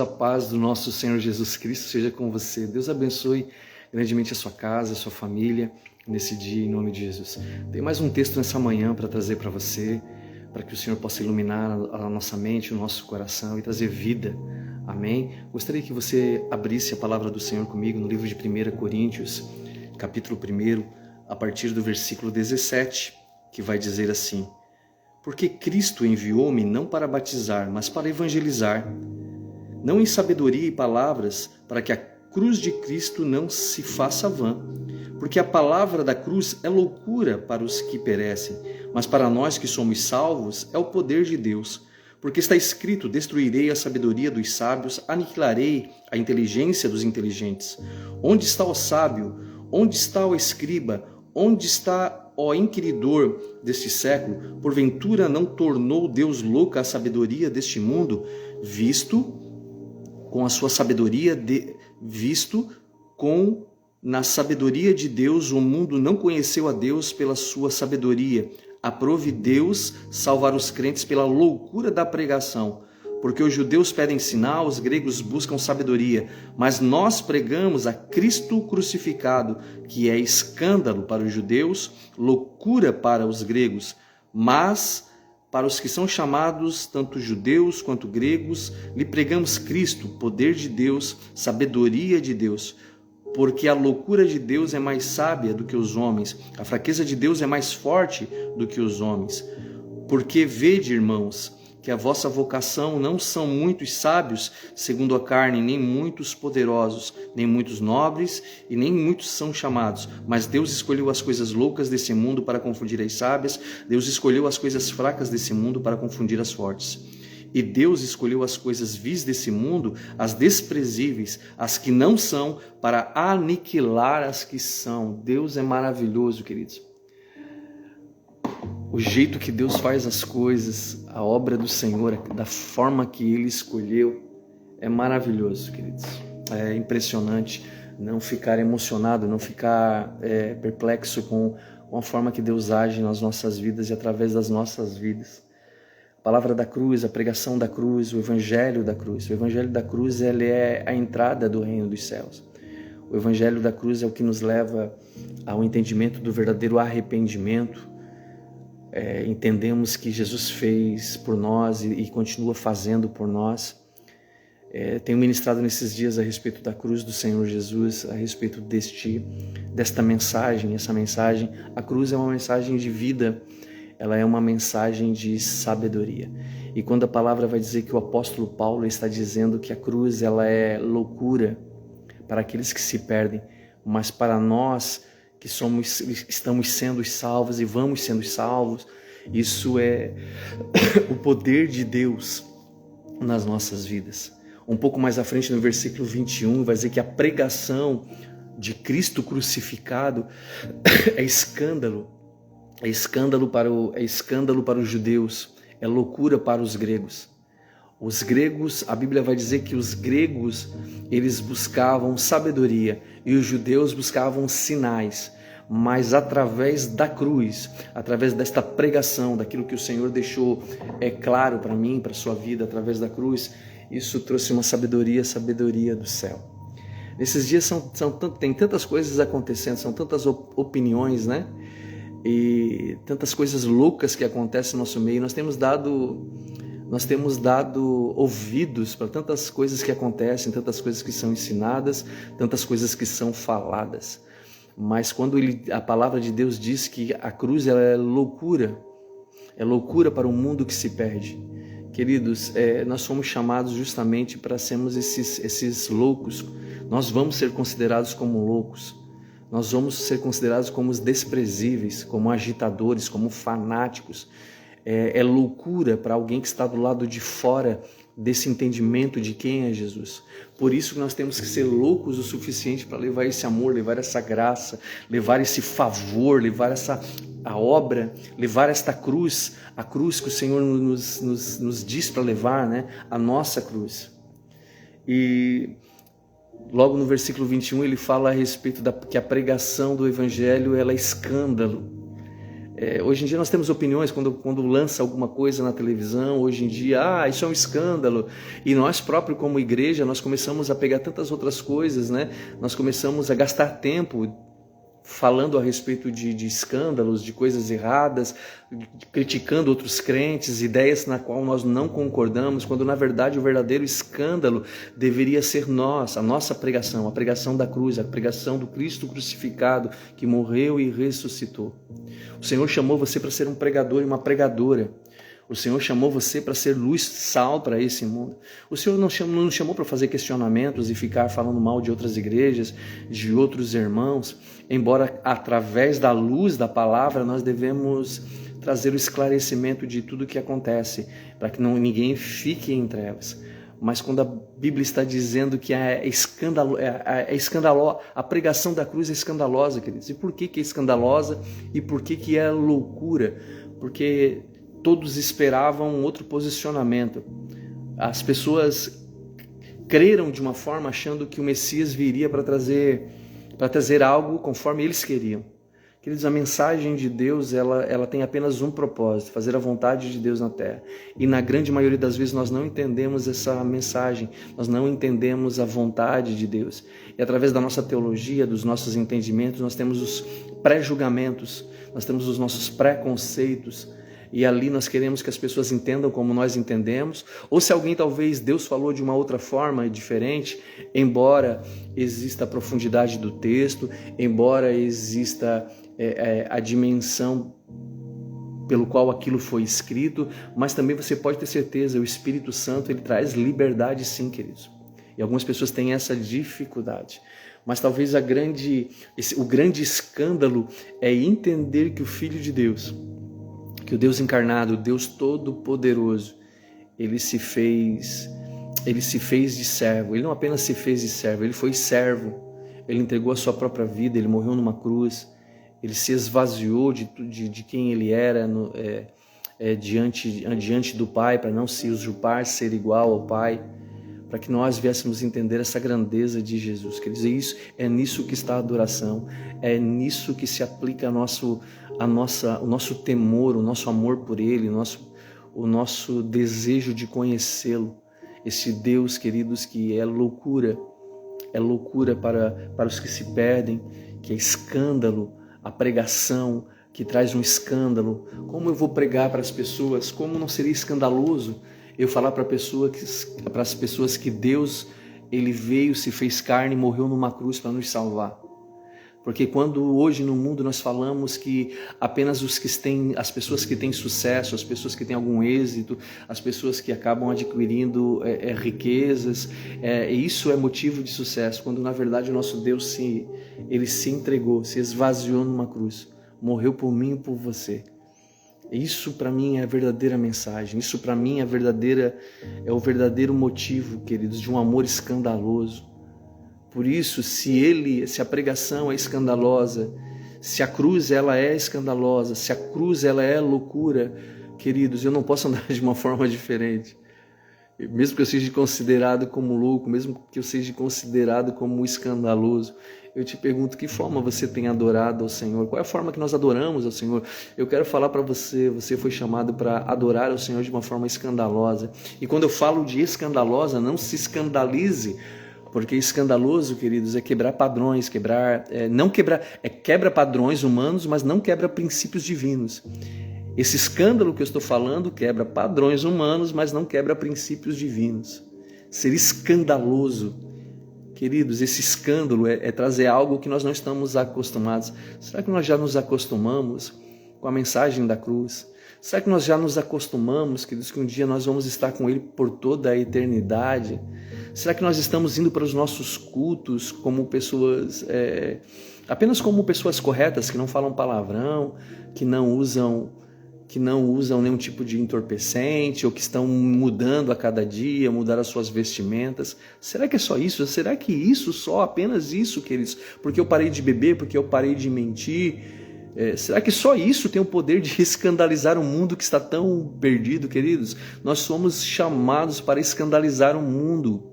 A paz do nosso Senhor Jesus Cristo seja com você. Deus abençoe grandemente a sua casa, a sua família, nesse dia, em nome de Jesus. Tem mais um texto nessa manhã para trazer para você, para que o Senhor possa iluminar a nossa mente, o nosso coração e trazer vida. Amém? Gostaria que você abrisse a palavra do Senhor comigo no livro de 1 Coríntios, capítulo 1, a partir do versículo 17, que vai dizer assim: Porque Cristo enviou-me não para batizar, mas para evangelizar, não em sabedoria e palavras, para que a cruz de Cristo não se faça vã. Porque a palavra da cruz é loucura para os que perecem, mas para nós que somos salvos é o poder de Deus. Porque está escrito: destruirei a sabedoria dos sábios, aniquilarei a inteligência dos inteligentes. Onde está o sábio? Onde está o escriba? Onde está o inquiridor deste século? Porventura não tornou Deus louca a sabedoria deste mundo, visto na sabedoria de Deus, o mundo não conheceu a Deus pela sua sabedoria. Aprove Deus salvar os crentes pela loucura da pregação, porque os judeus pedem sinal, os gregos buscam sabedoria, mas nós pregamos a Cristo crucificado, que é escândalo para os judeus, loucura para os gregos, mas para os que são chamados, tanto judeus quanto gregos, lhe pregamos Cristo, poder de Deus, sabedoria de Deus. Porque a loucura de Deus é mais sábia do que os homens, a fraqueza de Deus é mais forte do que os homens. Porque vede, irmãos, que a vossa vocação não são muitos sábios, segundo a carne, nem muitos poderosos, nem muitos nobres, e nem muitos são chamados. Mas Deus escolheu as coisas loucas desse mundo para confundir as sábias, Deus escolheu as coisas fracas desse mundo para confundir as fortes. E Deus escolheu as coisas vis desse mundo, as desprezíveis, as que não são, para aniquilar as que são. Deus é maravilhoso, queridos. O jeito que Deus faz as coisas, a obra do Senhor, da forma que Ele escolheu, é maravilhoso, queridos. É impressionante não ficar emocionado, não ficar perplexo com a forma que Deus age nas nossas vidas e através das nossas vidas. A palavra da cruz, a pregação da cruz, o evangelho da cruz. O evangelho da cruz, ele é a entrada do reino dos céus. O evangelho da cruz é o que nos leva ao entendimento do verdadeiro arrependimento. Entendemos que Jesus fez por nós e continua fazendo por nós. Tenho ministrado nesses dias a respeito da cruz do Senhor Jesus, a respeito desta mensagem. Essa mensagem, a cruz é uma mensagem de vida, ela é uma mensagem de sabedoria. E quando a palavra vai dizer que o apóstolo Paulo está dizendo que a cruz ela é loucura para aqueles que se perdem, mas para nós que estamos sendo salvos e vamos sendo salvos, isso é o poder de Deus nas nossas vidas. Um pouco mais à frente, no versículo 21, vai dizer que a pregação de Cristo crucificado é escândalo. É escândalo para os judeus, é loucura para os gregos. Os gregos, a Bíblia vai dizer que os gregos, eles buscavam sabedoria e os judeus buscavam sinais, mas através da cruz, através desta pregação, daquilo que o Senhor deixou claro para mim, para a sua vida, através da cruz, isso trouxe uma sabedoria do céu. Nesses dias tem tantas coisas acontecendo, são tantas opiniões, né? E tantas coisas loucas que acontecem no nosso meio. Nós temos dado ouvidos para tantas coisas que acontecem, tantas coisas que são ensinadas, tantas coisas que são faladas. Mas quando a palavra de Deus diz que a cruz ela é loucura para o mundo que se perde. Queridos, nós somos chamados justamente para sermos esses loucos. Nós vamos ser considerados como loucos. Nós vamos ser considerados como os desprezíveis, como agitadores, como fanáticos. É loucura para alguém que está do lado de fora desse entendimento de quem é Jesus. Por isso que nós temos que ser loucos o suficiente para levar esse amor, levar essa graça, levar esse favor, levar a obra, levar esta cruz, a cruz que o Senhor nos diz para levar, né? A nossa cruz. E logo no versículo 21 ele fala a respeito que a pregação do Evangelho ela é escândalo. Hoje em dia nós temos opiniões quando lança alguma coisa na televisão, hoje em dia, isso é um escândalo. E nós próprios, como igreja, nós começamos a pegar tantas outras coisas, né? Nós começamos a gastar tempo falando a respeito de escândalos, de coisas erradas, criticando outros crentes, ideias na qual nós não concordamos, quando na verdade o verdadeiro escândalo deveria ser a nossa pregação, a pregação da cruz, a pregação do Cristo crucificado, que morreu e ressuscitou. O Senhor chamou você para ser um pregador e uma pregadora. O Senhor chamou você para ser luz, sal para esse mundo. O Senhor não nos chamou para fazer questionamentos e ficar falando mal de outras igrejas, de outros irmãos, embora através da luz da palavra nós devemos trazer o esclarecimento de tudo o que acontece, para que ninguém fique em trevas. Mas quando a Bíblia está dizendo que a pregação da cruz é escandalosa, queridos. E por que é escandalosa? E por que é loucura? Porque todos esperavam um outro posicionamento. As pessoas creram de uma forma achando que o Messias viria para trazer algo conforme eles queriam. Queridos, a mensagem de Deus ela tem apenas um propósito: fazer a vontade de Deus na terra. E na grande maioria das vezes nós não entendemos essa mensagem, nós não entendemos a vontade de Deus. E através da nossa teologia, dos nossos entendimentos, nós temos os pré-julgamentos, nós temos os nossos preconceitos. E ali nós queremos que as pessoas entendam como nós entendemos, ou se alguém talvez Deus falou de uma outra forma diferente, embora exista a profundidade do texto, embora exista a dimensão pelo qual aquilo foi escrito, mas também você pode ter certeza, o Espírito Santo ele traz liberdade sim, queridos. E algumas pessoas têm essa dificuldade. Mas talvez o grande escândalo é entender que o Filho de Deus, que o Deus encarnado, o Deus Todo-Poderoso, ele se fez de servo. Ele não apenas se fez de servo, ele foi servo. Ele entregou a sua própria vida, ele morreu numa cruz, ele se esvaziou de quem ele era diante do Pai, para não se usurpar, ser igual ao Pai, para que nós viéssemos entender essa grandeza de Jesus. Quer dizer, é nisso que está a adoração, é nisso que se aplica o nosso temor, o nosso amor por Ele, o nosso desejo de conhecê-lo. Esse Deus, queridos, que é loucura para os que se perdem, que é escândalo, a pregação que traz um escândalo. Como eu vou pregar para as pessoas? Como não seria escandaloso eu falar para as pessoas que Deus ele veio, se fez carne e morreu numa cruz para nos salvar? Porque quando hoje no mundo nós falamos que apenas as pessoas que têm sucesso, as pessoas que têm algum êxito, as pessoas que acabam adquirindo riquezas, isso é motivo de sucesso, quando na verdade o nosso Deus ele se entregou, se esvaziou numa cruz, morreu por mim e por você. Isso para mim é a verdadeira mensagem, isso para mim é o verdadeiro motivo, queridos, de um amor escandaloso. Por isso, se a pregação é escandalosa, se a cruz ela é escandalosa, se a cruz ela é loucura, queridos, eu não posso andar de uma forma diferente. Mesmo que eu seja considerado como louco, mesmo que eu seja considerado como escandaloso, eu te pergunto, que forma você tem adorado ao Senhor? Qual é a forma que nós adoramos ao Senhor? Eu quero falar para você foi chamado para adorar ao Senhor de uma forma escandalosa. E quando eu falo de escandalosa, não se escandalize, porque escandaloso, queridos, é quebrar padrões, quebra padrões humanos, mas não quebra princípios divinos. Esse escândalo que eu estou falando quebra padrões humanos, mas não quebra princípios divinos. Ser escandaloso, queridos, esse escândalo é trazer algo que nós não estamos acostumados. Será que nós já nos acostumamos com a mensagem da cruz? Será que nós já nos acostumamos, queridos, que um dia nós vamos estar com Ele por toda a eternidade? Será que nós estamos indo para os nossos cultos como pessoas, apenas como pessoas corretas, que não falam palavrão, que não usam nenhum tipo de entorpecente, ou que estão mudando a cada dia, mudar as suas vestimentas? Será que é só isso? Será que apenas isso, queridos? Porque eu parei de beber, porque eu parei de mentir? Será que só isso tem o poder de escandalizar um mundo que está tão perdido, queridos? Nós somos chamados para escandalizar o mundo.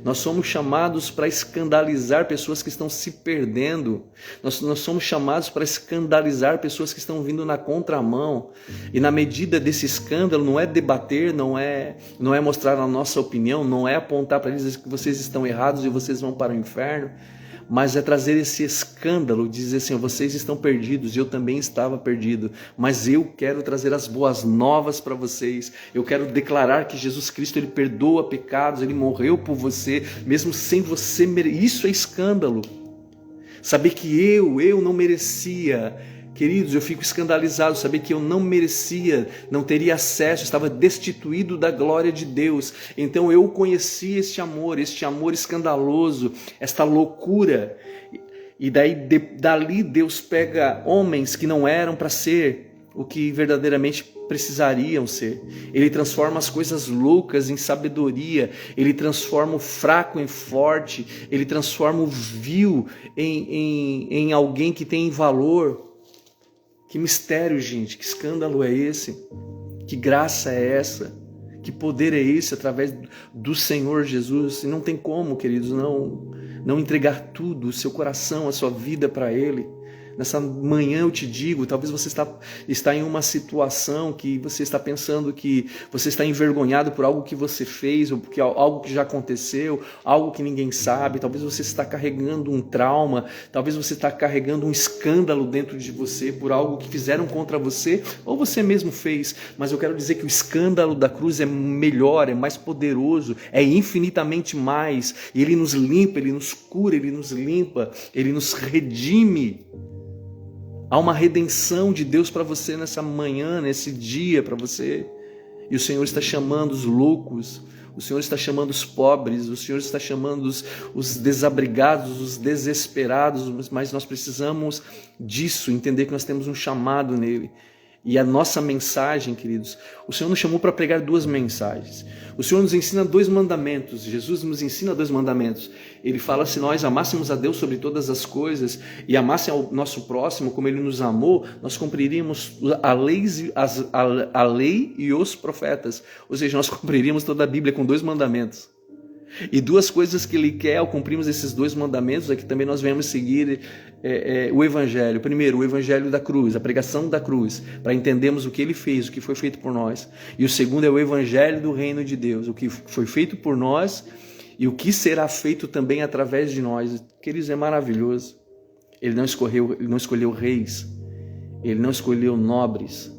Nós somos chamados para escandalizar pessoas que estão se perdendo. Nós somos chamados para escandalizar pessoas que estão vindo na contramão. E na medida desse escândalo, não é debater, não é mostrar a nossa opinião, não é apontar para eles que vocês estão errados e vocês vão para o inferno, mas é trazer esse escândalo, dizer assim, vocês estão perdidos, eu também estava perdido, mas eu quero trazer as boas novas para vocês, eu quero declarar que Jesus Cristo, Ele perdoa pecados, Ele morreu por você, mesmo sem você merecer. Isso é escândalo. Saber que eu não merecia. Queridos, eu fico escandalizado, saber que eu não merecia, não teria acesso, estava destituído da glória de Deus. Então eu conheci este amor escandaloso, esta loucura. E dali Deus pega homens que não eram para ser o que verdadeiramente precisariam ser. Ele transforma as coisas loucas em sabedoria, Ele transforma o fraco em forte, Ele transforma o vil em alguém que tem valor. Que mistério, gente, que escândalo é esse? Que graça é essa? Que poder é esse através do Senhor Jesus? E não tem como, queridos, não entregar tudo, o seu coração, a sua vida para Ele. Nessa manhã eu te digo, talvez você está em uma situação que você está pensando que você está envergonhado por algo que você fez, ou porque algo que já aconteceu, algo que ninguém sabe, talvez você está carregando um trauma, talvez você está carregando um escândalo dentro de você por algo que fizeram contra você, ou você mesmo fez, mas eu quero dizer que o escândalo da cruz é melhor, é mais poderoso, é infinitamente mais, e Ele nos limpa, Ele nos cura, Ele nos limpa, Ele nos redime. Há uma redenção de Deus para você nessa manhã, nesse dia para você. E o Senhor está chamando os loucos, o Senhor está chamando os pobres, o Senhor está chamando os desabrigados, os desesperados, mas nós precisamos disso, entender que nós temos um chamado nele. E a nossa mensagem, queridos, o Senhor nos chamou para pregar 2 mensagens. O Senhor nos ensina 2 mandamentos. Jesus nos ensina 2 mandamentos. Ele fala: se nós amássemos a Deus sobre todas as coisas e amássemos ao nosso próximo como Ele nos amou, nós cumpriríamos a lei e os profetas. Ou seja, nós cumpriríamos toda a Bíblia com 2 mandamentos. E 2 coisas que Ele quer ao cumprirmos esses 2 mandamentos é que também nós venhamos seguir o Evangelho. Primeiro, o Evangelho da cruz, a pregação da cruz, para entendermos o que Ele fez, o que foi feito por nós. E o segundo é o Evangelho do Reino de Deus, o que foi feito por nós e o que será feito também através de nós. Queridos, é maravilhoso. Ele não escolheu reis, Ele não escolheu nobres,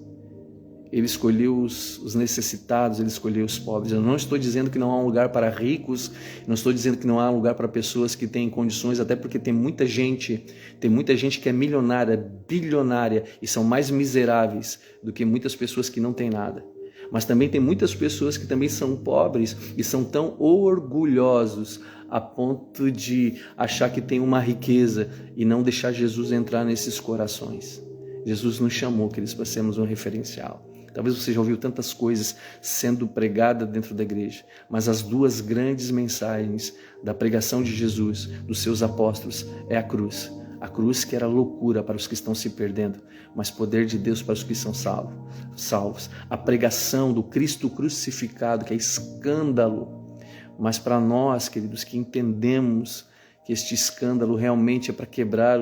Ele escolheu os necessitados, Ele escolheu os pobres. Eu não estou dizendo que não há um lugar para ricos, não estou dizendo que não há um lugar para pessoas que têm condições, até porque tem muita gente que é milionária, bilionária e são mais miseráveis do que muitas pessoas que não têm nada. Mas também tem muitas pessoas que também são pobres e são tão orgulhosos a ponto de achar que tem uma riqueza e não deixar Jesus entrar nesses corações. Jesus nos chamou, queridos, para sermos um referencial. Talvez você já ouviu tantas coisas sendo pregadas dentro da igreja, mas as 2 grandes mensagens da pregação de Jesus, dos seus apóstolos, é a cruz. A cruz que era loucura para os que estão se perdendo, mas poder de Deus para os que são salvos. A pregação do Cristo crucificado, que é escândalo, mas para nós, queridos, que entendemos que este escândalo realmente é para quebrar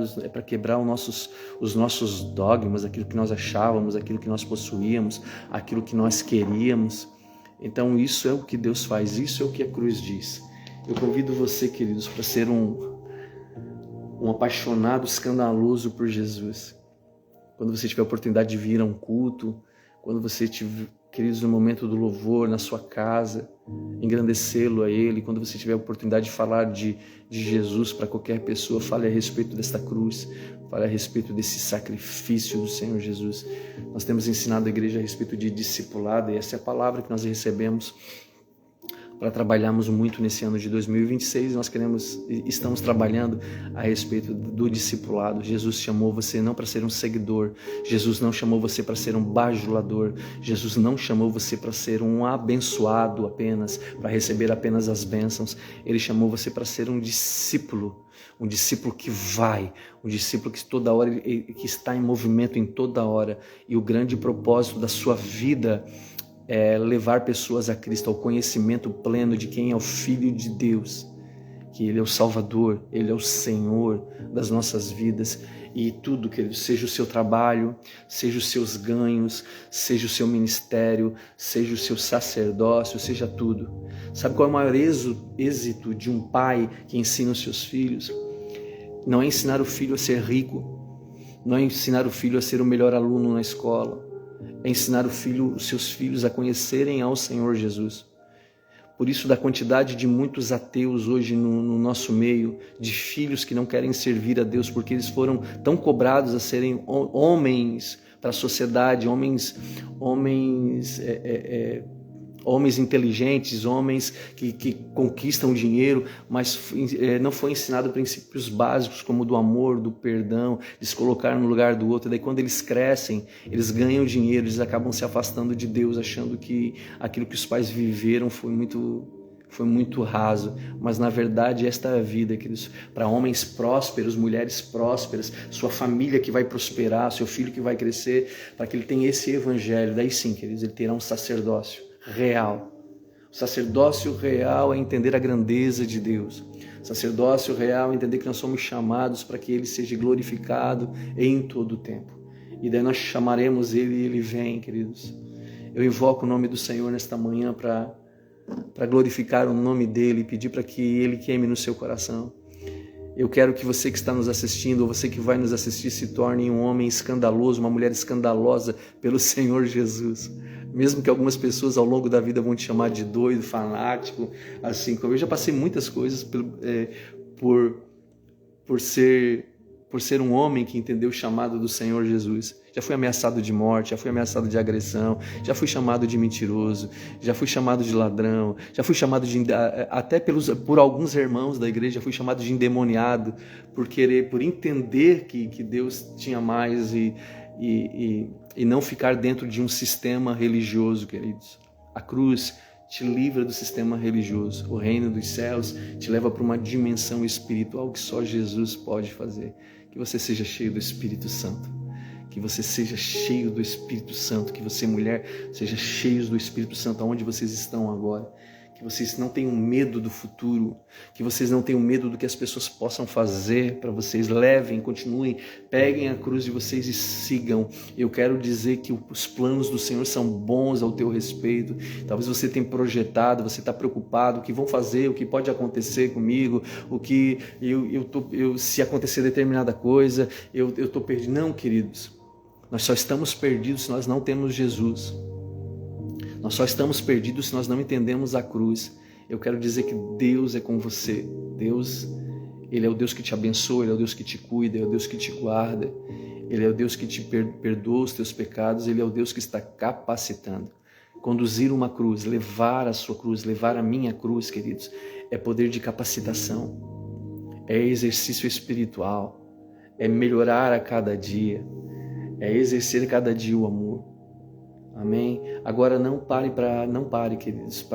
os nossos dogmas, aquilo que nós achávamos, aquilo que nós possuíamos, aquilo que nós queríamos. Então isso é o que Deus faz, isso é o que a cruz diz. Eu convido você, queridos, para ser um apaixonado escandaloso por Jesus. Quando você tiver a oportunidade de vir a um culto, quando você tiver, queridos, no momento do louvor, na sua casa, engrandecê-lo a Ele. Quando você tiver a oportunidade de falar de Jesus para qualquer pessoa, fale a respeito desta cruz, fale a respeito desse sacrifício do Senhor Jesus. Nós temos ensinado a igreja a respeito de discipulado, e essa é a palavra que nós recebemos para trabalharmos muito nesse ano de 2026. Nós estamos trabalhando a respeito do discipulado. Jesus chamou você não para ser um seguidor, Jesus não chamou você para ser um bajulador, Jesus não chamou você para ser um abençoado apenas, para receber apenas as bênçãos. Ele chamou você para ser um discípulo que vai, um discípulo que toda hora, que está em movimento em toda hora. E o grande propósito da sua vida levar pessoas a Cristo, ao conhecimento pleno de quem é o Filho de Deus, que Ele é o Salvador, Ele é o Senhor das nossas vidas. E tudo, querido, seja o seu trabalho, seja os seus ganhos, seja o seu ministério, seja o seu sacerdócio, seja tudo. Sabe qual é o maior êxito de um pai que ensina os seus filhos? Não é ensinar o filho a ser rico, não é ensinar o filho a ser o melhor aluno na escola, é ensinar os seus filhos a conhecerem ao Senhor Jesus. Por isso, da quantidade de muitos ateus hoje no nosso meio, de filhos que não querem servir a Deus porque eles foram tão cobrados a serem homens para a sociedade, homens inteligentes, homens que conquistam dinheiro, mas não foi ensinado princípios básicos como do amor, do perdão, de se colocar no lugar do outro. Daí quando eles crescem, eles ganham dinheiro, eles acabam se afastando de Deus, achando que aquilo que os pais viveram foi muito raso. Mas na verdade esta é a vida, queridos, para homens prósperos, mulheres prósperas, sua família que vai prosperar, seu filho que vai crescer, para que ele tenha esse evangelho. Daí sim, queridos, ele terá um sacerdócio real. O sacerdócio real é entender a grandeza de Deus. O sacerdócio real é entender que nós somos chamados para que Ele seja glorificado em todo o tempo. E daí nós chamaremos Ele e Ele vem, queridos. Eu invoco o nome do Senhor nesta manhã para glorificar o nome dEle e pedir para que Ele queime no seu coração. Eu quero que você que está nos assistindo, ou você que vai nos assistir, se torne um homem escandaloso, uma mulher escandalosa pelo Senhor Jesus. Mesmo que algumas pessoas ao longo da vida vão te chamar de doido, fanático, assim como eu já passei muitas coisas por ser um homem que entendeu o chamado do Senhor Jesus. Já fui ameaçado de morte, já fui ameaçado de agressão, já fui chamado de mentiroso, já fui chamado de ladrão, já fui chamado até por alguns irmãos da igreja, já fui chamado de endemoniado por entender que Deus tinha mais e não ficar dentro de um sistema religioso, queridos. A cruz te livra do sistema religioso. O reino dos céus te leva para uma dimensão espiritual que só Jesus pode fazer. Que você seja cheio do Espírito Santo. Que você seja cheio do Espírito Santo. Que você, mulher, seja cheio do Espírito Santo aonde vocês estão agora. Que vocês não tenham medo do futuro, que vocês não tenham medo do que as pessoas possam fazer para vocês. Levem, continuem, peguem a cruz de vocês e sigam. Eu quero dizer que os planos do Senhor são bons ao teu respeito. Talvez você tenha projetado, você está preocupado, o que vão fazer, o que pode acontecer comigo, o que se acontecer determinada coisa, eu estou perdido. Não, queridos, nós só estamos perdidos se nós não temos Jesus. Nós só estamos perdidos se nós não entendemos a cruz. Eu quero dizer que Deus é com você. Deus, Ele é o Deus que te abençoa, Ele é o Deus que te cuida, Ele é o Deus que te guarda, Ele é o Deus que te perdoa os teus pecados, Ele é o Deus que está capacitando. Conduzir uma cruz, levar a sua cruz, levar a minha cruz, queridos, é poder de capacitação, é exercício espiritual, é melhorar a cada dia, é exercer a cada dia o amor. Amém? Agora não pare, queridos,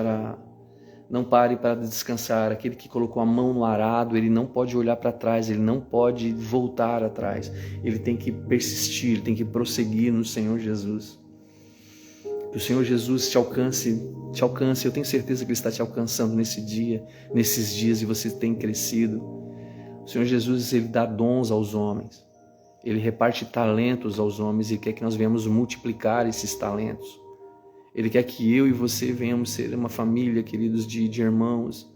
não pare para descansar. Aquele que colocou a mão no arado, ele não pode olhar para trás, ele não pode voltar atrás. Ele tem que persistir, tem que prosseguir no Senhor Jesus. Que o Senhor Jesus te alcance. Eu tenho certeza que Ele está te alcançando nesses dias, e você tem crescido. O Senhor Jesus, Ele dá dons aos homens. Ele reparte talentos aos homens e quer que nós venhamos multiplicar esses talentos. Ele quer que eu e você venhamos ser uma família, queridos, de irmãos.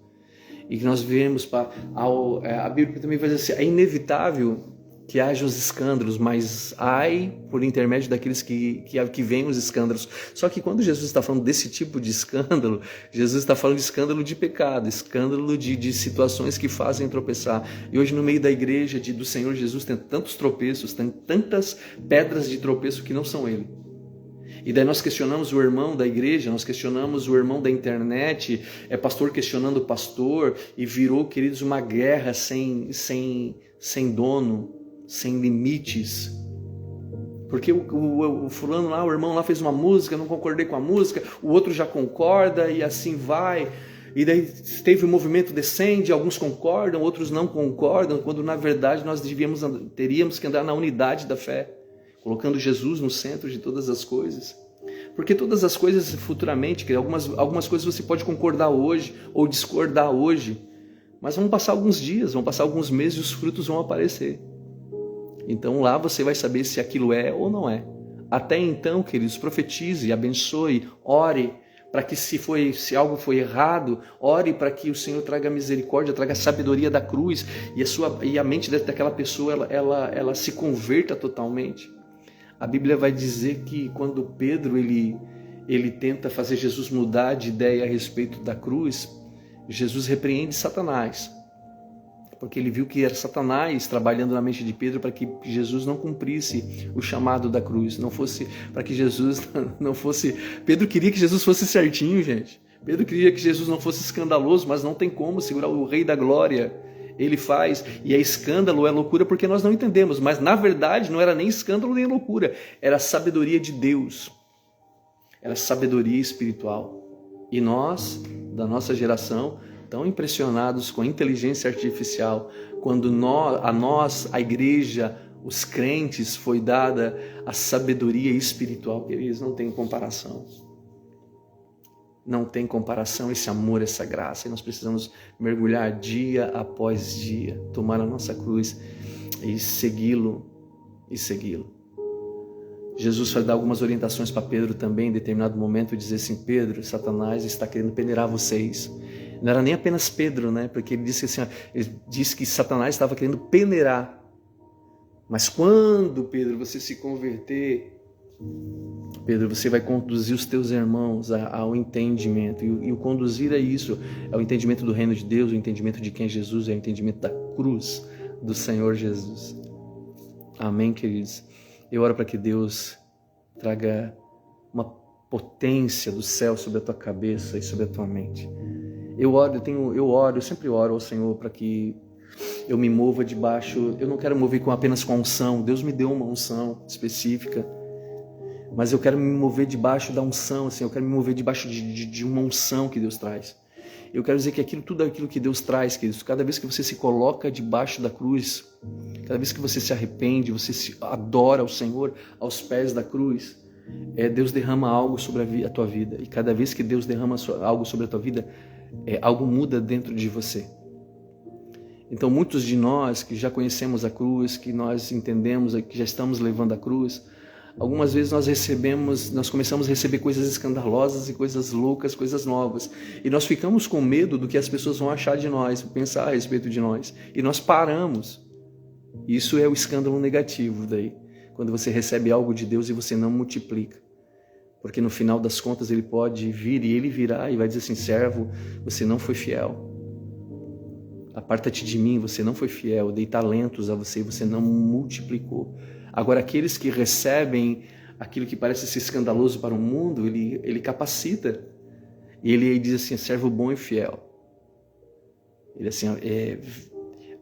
E que nós venhamos a Bíblia também vai dizer assim, é inevitável que haja os escândalos, mas ai por intermédio daqueles que vêm os escândalos. Só que quando Jesus está falando desse tipo de escândalo, Jesus está falando de escândalo de pecado, escândalo de situações que fazem tropeçar. E hoje no meio da igreja do Senhor Jesus tem tantos tropeços, tem tantas pedras de tropeço que não são Ele. E daí nós questionamos o irmão da igreja, nós questionamos o irmão da internet, pastor questionando o pastor, e virou, queridos, uma guerra sem dono, sem limites. Porque o fulano lá, o irmão lá fez uma música, não concordei com a música, o outro já concorda e assim vai. E daí teve o movimento descende, alguns concordam, outros não concordam, quando na verdade nós teríamos que andar na unidade da fé, colocando Jesus no centro de todas as coisas. Porque todas as coisas futuramente, que algumas coisas você pode concordar hoje ou discordar hoje, mas vão passar alguns dias, vão passar alguns meses e os frutos vão aparecer. Então lá você vai saber se aquilo é ou não é. Até então, queridos, profetize, abençoe, ore, para que se algo foi errado, ore para que o Senhor traga misericórdia, traga a sabedoria da cruz e a mente daquela pessoa ela se converta totalmente. A Bíblia vai dizer que quando Pedro ele tenta fazer Jesus mudar de ideia a respeito da cruz, Jesus repreende Satanás, porque ele viu que era Satanás trabalhando na mente de Pedro para que Jesus não cumprisse o chamado da cruz, não fosse para que Jesus não fosse... Pedro queria que Jesus fosse certinho, gente. Pedro queria que Jesus não fosse escandaloso, mas não tem como segurar o Rei da Glória. Ele faz, e é escândalo, é loucura, porque nós não entendemos, mas na verdade não era nem escândalo nem loucura, era a sabedoria de Deus, era sabedoria espiritual. E nós, da nossa geração, tão impressionados com a inteligência artificial, quando a igreja, os crentes, foi dada a sabedoria espiritual, que eles não têm comparação. Não tem comparação esse amor, essa graça. E nós precisamos mergulhar dia após dia, tomar a nossa cruz e segui-lo. Jesus vai dar algumas orientações para Pedro também, em determinado momento, dizer assim: Pedro, Satanás está querendo peneirar vocês. Não era nem apenas Pedro, né? Porque ele disse assim, ele disse que Satanás estava querendo peneirar. Mas quando, Pedro, você se converter, Pedro, você vai conduzir os teus irmãos ao entendimento. E o conduzir é isso, é o entendimento do reino de Deus, o entendimento de quem é Jesus, é o entendimento da cruz do Senhor Jesus. Amém, queridos? Eu oro para que Deus traga uma potência do céu sobre a tua cabeça e sobre a tua mente. Eu sempre oro ao Senhor para que eu me mova debaixo. Eu não quero mover apenas com a unção. Deus me deu uma unção específica, mas eu quero me mover debaixo da unção, assim, eu quero me mover debaixo de uma unção que Deus traz. Eu quero dizer que tudo aquilo que Deus traz, queridos, cada vez que você se coloca debaixo da cruz, cada vez que você se arrepende, você se adora ao Senhor aos pés da cruz, Deus derrama algo sobre a tua vida. E cada vez que Deus derrama algo sobre a tua vida, algo muda dentro de você. Então muitos de nós que já conhecemos a cruz, que nós entendemos, que já estamos levando a cruz, algumas vezes nós começamos a receber coisas escandalosas e coisas loucas, coisas novas. E nós ficamos com medo do que as pessoas vão achar de nós, pensar a respeito de nós. E nós paramos. Isso é o escândalo negativo daí. Quando você recebe algo de Deus e você não multiplica. Porque no final das contas ele pode vir e ele virá e vai dizer assim: servo, você não foi fiel. Aparta-te de mim, você não foi fiel. Eu dei talentos a você e você não multiplicou. Agora, aqueles que recebem aquilo que parece ser escandaloso para o mundo, ele capacita. E ele diz assim: servo bom e fiel. Ele assim,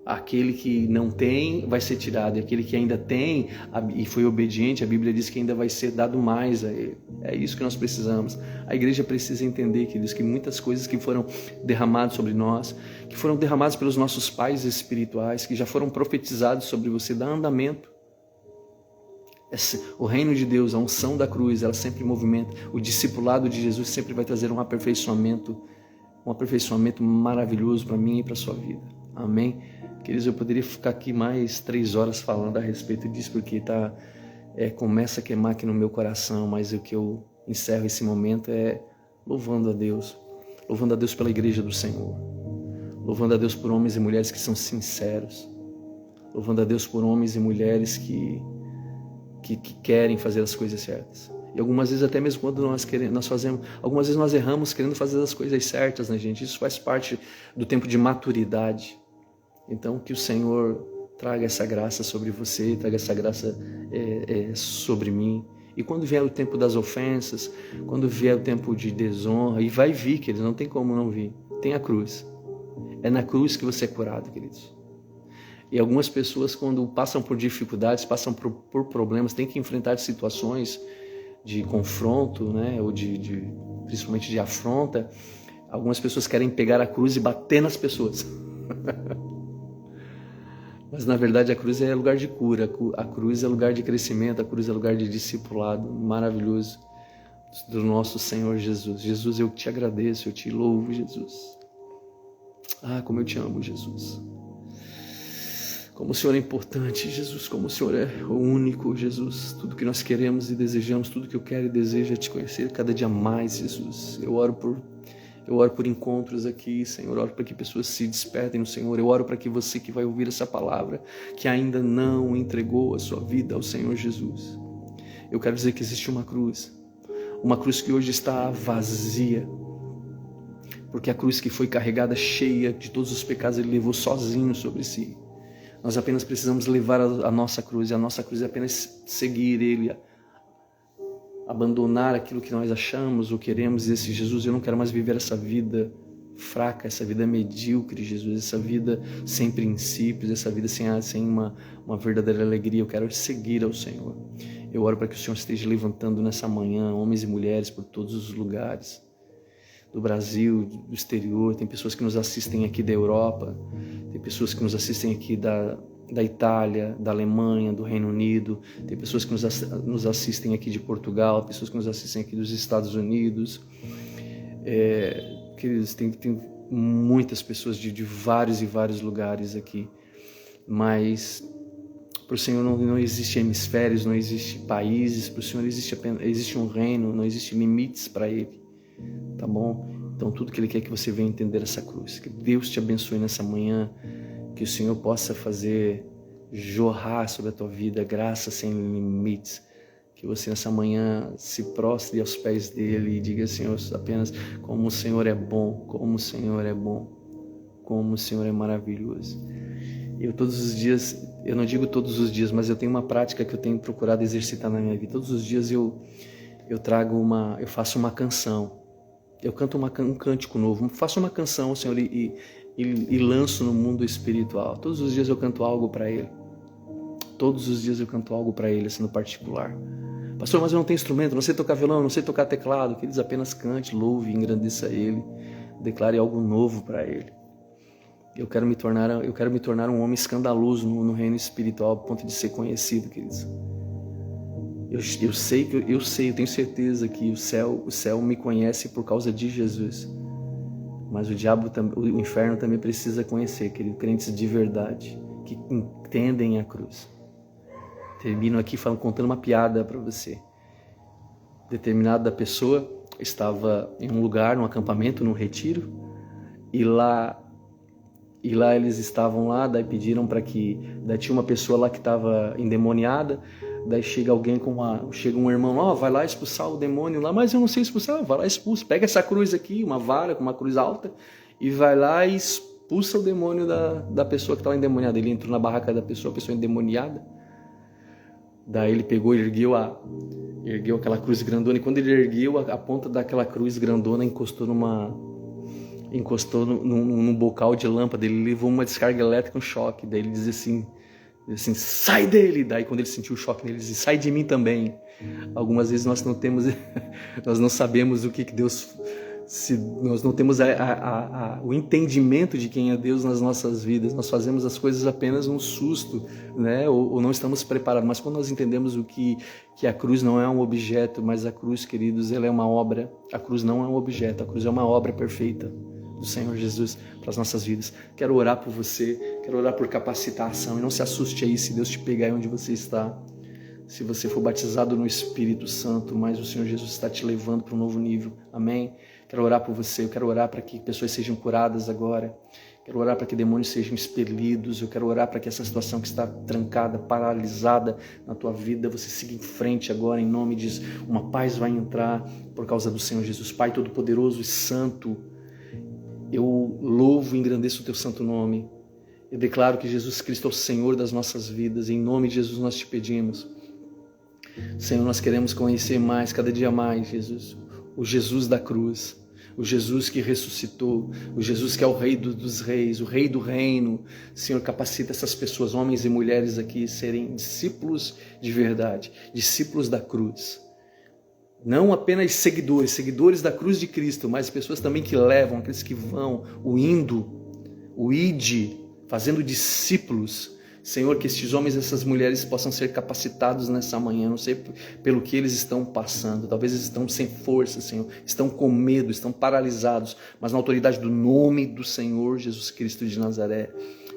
aquele que não tem vai ser tirado, e aquele que ainda tem e foi obediente, a Bíblia diz que ainda vai ser dado mais a ele. É isso que nós precisamos. A igreja precisa entender, queridos, que muitas coisas que foram derramadas sobre nós, que foram derramadas pelos nossos pais espirituais, que já foram profetizados sobre você, dá andamento. O reino de Deus, a unção da cruz, ela sempre movimenta. O discipulado de Jesus sempre vai trazer um aperfeiçoamento maravilhoso para mim e para a sua vida. Amém? Queridos, eu poderia ficar aqui mais 3 horas falando a respeito disso, porque começa a queimar aqui no meu coração, mas o que eu encerro esse momento é louvando a Deus pela igreja do Senhor, louvando a Deus por homens e mulheres que são sinceros, louvando a Deus por homens e mulheres que querem fazer as coisas certas. E algumas vezes, até mesmo quando algumas vezes nós erramos querendo fazer as coisas certas, né, gente? Isso faz parte do tempo de maturidade. Então, que o Senhor traga essa graça sobre você, traga essa graça sobre mim. E quando vier o tempo das ofensas, quando vier o tempo de desonra, e vai vir, queridos, não tem como não vir, tem a cruz. É na cruz que você é curado, queridos. E algumas pessoas, quando passam por dificuldades, passam por problemas, têm que enfrentar situações de confronto, né, ou principalmente de afronta. Algumas pessoas querem pegar a cruz e bater nas pessoas. Mas na verdade a cruz é lugar de cura, a cruz é lugar de crescimento, a cruz é lugar de discipulado maravilhoso. do nosso Senhor Jesus. Jesus, eu te agradeço, eu te louvo, Jesus. Ah, como eu te amo, Jesus. Como o Senhor é importante, Jesus, como o Senhor é o único, Jesus. Tudo que nós queremos e desejamos, tudo que eu quero e desejo é te conhecer cada dia mais, Jesus. Eu oro por encontros aqui, Senhor. Eu oro para que pessoas se despertem no Senhor. Eu oro para que você que vai ouvir essa palavra, que ainda não entregou a sua vida ao Senhor Jesus. Eu quero dizer que existe uma cruz que hoje está vazia, porque a cruz que foi carregada, cheia de todos os pecados, Ele levou sozinho sobre si. Nós apenas precisamos levar a nossa cruz, e a nossa cruz é apenas seguir Ele, abandonar aquilo que nós achamos ou queremos, e dizer assim: Jesus, eu não quero mais viver essa vida fraca, essa vida medíocre, Jesus, essa vida sem princípios, essa vida sem uma verdadeira alegria. Eu quero seguir ao Senhor. Eu oro para que o Senhor esteja levantando nessa manhã homens e mulheres por todos os lugares, do Brasil, do exterior. Tem pessoas que nos assistem aqui da Europa, tem pessoas que nos assistem aqui da Itália, da Alemanha, do Reino Unido, tem pessoas que nos assistem aqui de Portugal, pessoas que nos assistem aqui dos Estados Unidos. Queridos, tem muitas pessoas de vários e vários lugares aqui, mas para o Senhor não existe hemisférios, não existe países. Para o Senhor existe um reino, não existe limites para Ele, tá bom? Então tudo que Ele quer é que você venha entender essa cruz. Que Deus te abençoe nessa manhã, que o Senhor possa fazer jorrar sobre a tua vida graça sem limites. Que você nessa manhã se prostre aos pés dEle e diga: Senhor, apenas como o Senhor é bom, como o Senhor é bom, como o Senhor é maravilhoso. Eu todos os dias, eu não digo todos os dias, mas eu tenho uma prática que eu tenho procurado exercitar na minha vida. Todos os dias eu faço uma canção, eu canto um cântico novo, faço uma canção, Senhor, e lanço no mundo espiritual. Todos os dias eu canto algo para Ele. Todos os dias eu canto algo para Ele, assim, no particular. Pastor, mas eu não tenho instrumento, não sei tocar violão, não sei tocar teclado. Que eles apenas cante, louve, engrandeça Ele, declare algo novo para Ele. Eu quero me tornar um homem escandaloso no reino espiritual, a ponto de ser conhecido, queridos. Eu tenho certeza que o céu me conhece por causa de Jesus. Mas o inferno também precisa conhecer, queridos, crentes de verdade, que entendem a cruz. Termino aqui contando uma piada para você. Determinada pessoa estava em um lugar, num acampamento, num retiro, e lá eles estavam lá, daí pediram para que... Daí tinha uma pessoa lá que estava endemoniada, daí chega um irmão, vai lá expulsar o demônio lá, mas eu não sei expulsar, vai lá, expulsa, pega essa cruz aqui, uma vara com uma cruz alta, e vai lá e expulsa o demônio da pessoa que estava endemoniada. Ele entrou na barraca da pessoa, a pessoa endemoniada, daí ele pegou e ergueu aquela cruz grandona, e quando ele ergueu, a ponta daquela cruz grandona encostou num bocal de lâmpada. Ele levou uma descarga elétrica, um choque. Daí ele diz assim, sai dele. Daí quando ele sentiu o choque nele, ele diz: sai de mim também. Algumas vezes nós não sabemos o que Deus... nós não temos o entendimento de quem é Deus nas nossas vidas. Nós fazemos as coisas apenas num susto, né? Ou não estamos preparados. Mas quando nós entendemos que a cruz não é um objeto, mas a cruz, queridos, ela é uma obra. A cruz não é um objeto, a cruz é uma obra perfeita do Senhor Jesus para as nossas vidas. Quero orar por você, quero orar por capacitação. E não se assuste aí se Deus te pegar onde você está. Se você for batizado no Espírito Santo, mas o Senhor Jesus está te levando para um novo nível. Amém? Quero orar por você, eu quero orar para que pessoas sejam curadas agora. Quero orar para que demônios sejam expelidos. Eu quero orar para que essa situação que está trancada, paralisada na tua vida, você siga em frente agora, em nome de Jesus. Uma paz vai entrar por causa do Senhor Jesus. Pai Todo-Poderoso e Santo, eu louvo e engrandeço o teu santo nome. Eu declaro que Jesus Cristo é o Senhor das nossas vidas. Em nome de Jesus nós te pedimos. Senhor, nós queremos conhecer mais, cada dia mais, Jesus. O Jesus da cruz, o Jesus que ressuscitou, o Jesus que é o Rei dos Reis, o Rei do Reino. Senhor, capacita essas pessoas, homens e mulheres aqui, serem discípulos de verdade, discípulos da cruz. Não apenas seguidores da cruz de Cristo, mas pessoas também que levam, aqueles que vão, o ide, fazendo discípulos, Senhor, que estes homens e essas mulheres possam ser capacitados nessa manhã, não sei pelo que eles estão passando, talvez eles estão sem força, Senhor, estão com medo, estão paralisados, mas na autoridade do nome do Senhor Jesus Cristo de Nazaré,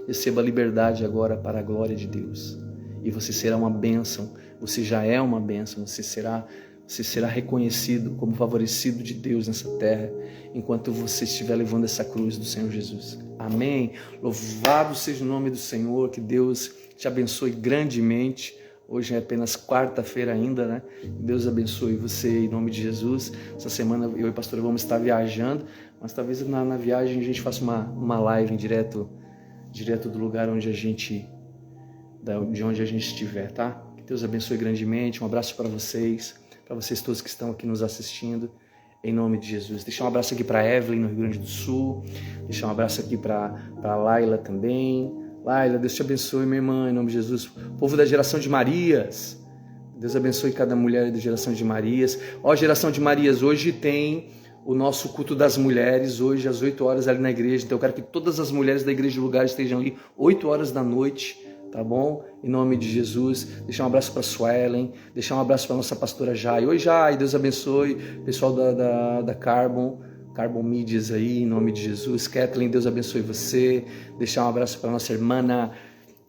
receba liberdade agora para a glória de Deus. E você será uma bênção, você já é uma bênção, você será reconhecido como favorecido de Deus nessa terra, enquanto você estiver levando essa cruz do Senhor Jesus. Amém? Louvado seja o nome do Senhor, que Deus te abençoe grandemente. Hoje é apenas quarta-feira ainda, né? Deus abençoe você em nome de Jesus. Essa semana eu e a pastora vamos estar viajando, mas talvez na viagem a gente faça uma live direto do lugar onde a gente estiver, tá? Que Deus abençoe grandemente. Um abraço para vocês todos que estão aqui nos assistindo, em nome de Jesus. Deixar um abraço aqui para Evelyn, no Rio Grande do Sul. Deixar um abraço aqui para Laila também. Laila, Deus te abençoe, minha irmã, em nome de Jesus. Povo da geração de Marias, Deus abençoe cada mulher da geração de Marias. Ó, geração de Marias, hoje tem o nosso culto das mulheres, hoje às 8 horas ali na igreja. Então eu quero que todas as mulheres da igreja do lugar estejam ali 8 horas da noite, tá bom? Em nome de Jesus. Deixar um abraço para a Suelen, deixar um abraço para a nossa pastora Jai. Oi, Jai, Deus abençoe. Pessoal da Carbon Mídias aí, em nome de Jesus. Kathleen, Deus abençoe você. Deixar um abraço para a nossa irmã,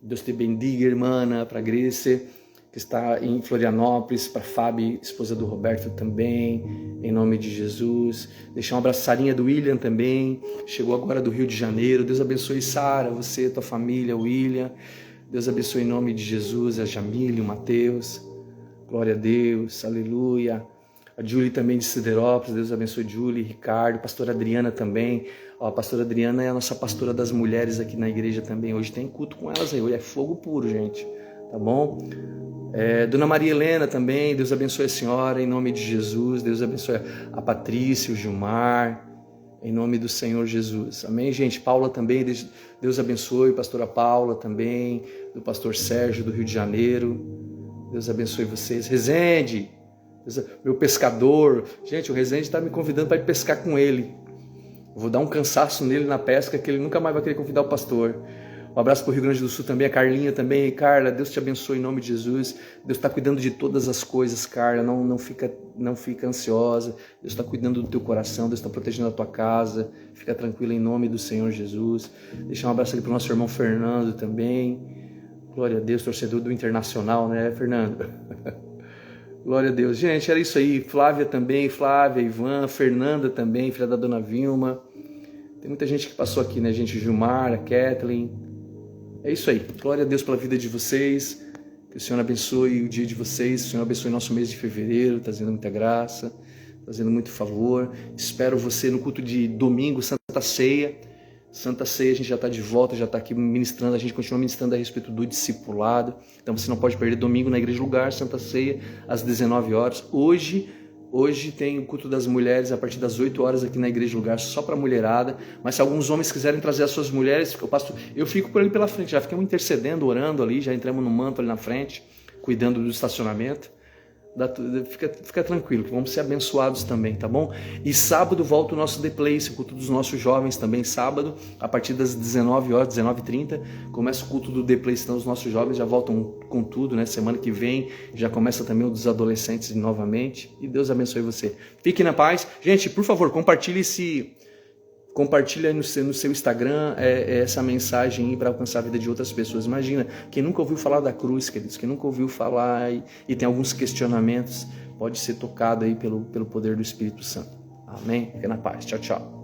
Deus te bendiga, irmã, para a Grace, que está em Florianópolis, para a Fábio, esposa do Roberto também, em nome de Jesus. Deixar um abraço, Sarinha do William também, chegou agora do Rio de Janeiro. Deus abençoe, Sara, você, tua família, William. Deus abençoe em nome de Jesus, a Jamília, o Mateus. Glória a Deus, aleluia. A Julie também de Siderópolis, Deus abençoe Julie, Ricardo, pastora Adriana também. Ó, a pastora Adriana é a nossa pastora das mulheres aqui na igreja também. Hoje tem culto com elas aí, hoje é fogo puro, gente, tá bom? Dona Maria Helena também, Deus abençoe a senhora, em nome de Jesus. Deus abençoe a Patrícia, o Gilmar, em nome do Senhor Jesus. Amém, gente? Paula também, Deus abençoe, pastora Paula também, do pastor Sérgio do Rio de Janeiro. Deus abençoe vocês. Rezende, meu pescador. Gente, o Rezende está me convidando para ir pescar com ele. Eu vou dar um cansaço nele na pesca que ele nunca mais vai querer convidar o pastor. Um abraço para o Rio Grande do Sul também, a Carlinha também. Carla, Deus te abençoe em nome de Jesus. Deus está cuidando de todas as coisas, Carla. Não fica ansiosa. Deus está cuidando do teu coração. Deus está protegendo a tua casa. Fica tranquila em nome do Senhor Jesus. Deixar um abraço aqui para o nosso irmão Fernando também. Glória a Deus, torcedor do Internacional, né, Fernando? Glória a Deus. Gente, era isso aí. Flávia também, Flávia, Ivan, Fernanda também, filha da dona Vilma. Tem muita gente que passou aqui, né, gente? Gilmar, a Kathleen. É isso aí. Glória a Deus pela vida de vocês. Que o Senhor abençoe o dia de vocês. O Senhor abençoe nosso mês de fevereiro, trazendo muita graça, trazendo muito favor. Espero você no culto de domingo, Santa Ceia. Santa Ceia, a gente já está de volta, já está aqui ministrando, a gente continua ministrando a respeito do discipulado. Então você não pode perder domingo na Igreja Lugar, Santa Ceia, às 19 horas. Hoje tem o culto das mulheres a partir das 8 horas aqui na Igreja Lugar, só para mulherada. Mas se alguns homens quiserem trazer as suas mulheres, eu fico por ali pela frente, já ficamos intercedendo, orando ali, já entramos no manto ali na frente, cuidando do estacionamento. Fica tranquilo, que vamos ser abençoados também, tá bom? E sábado volta o nosso The Place, o culto dos nossos jovens também, sábado, a partir das 19 horas, 19h30, começa o culto do The Place, então os nossos jovens já voltam com tudo, né? Semana que vem já começa também o dos adolescentes novamente, e Deus abençoe você. Fique na paz. Gente, por favor, compartilhe aí no seu Instagram essa mensagem para alcançar a vida de outras pessoas. Imagina, quem nunca ouviu falar da cruz, queridos, quem nunca ouviu falar e tem alguns questionamentos, pode ser tocado aí pelo poder do Espírito Santo. Amém? Fique na paz. Tchau, tchau.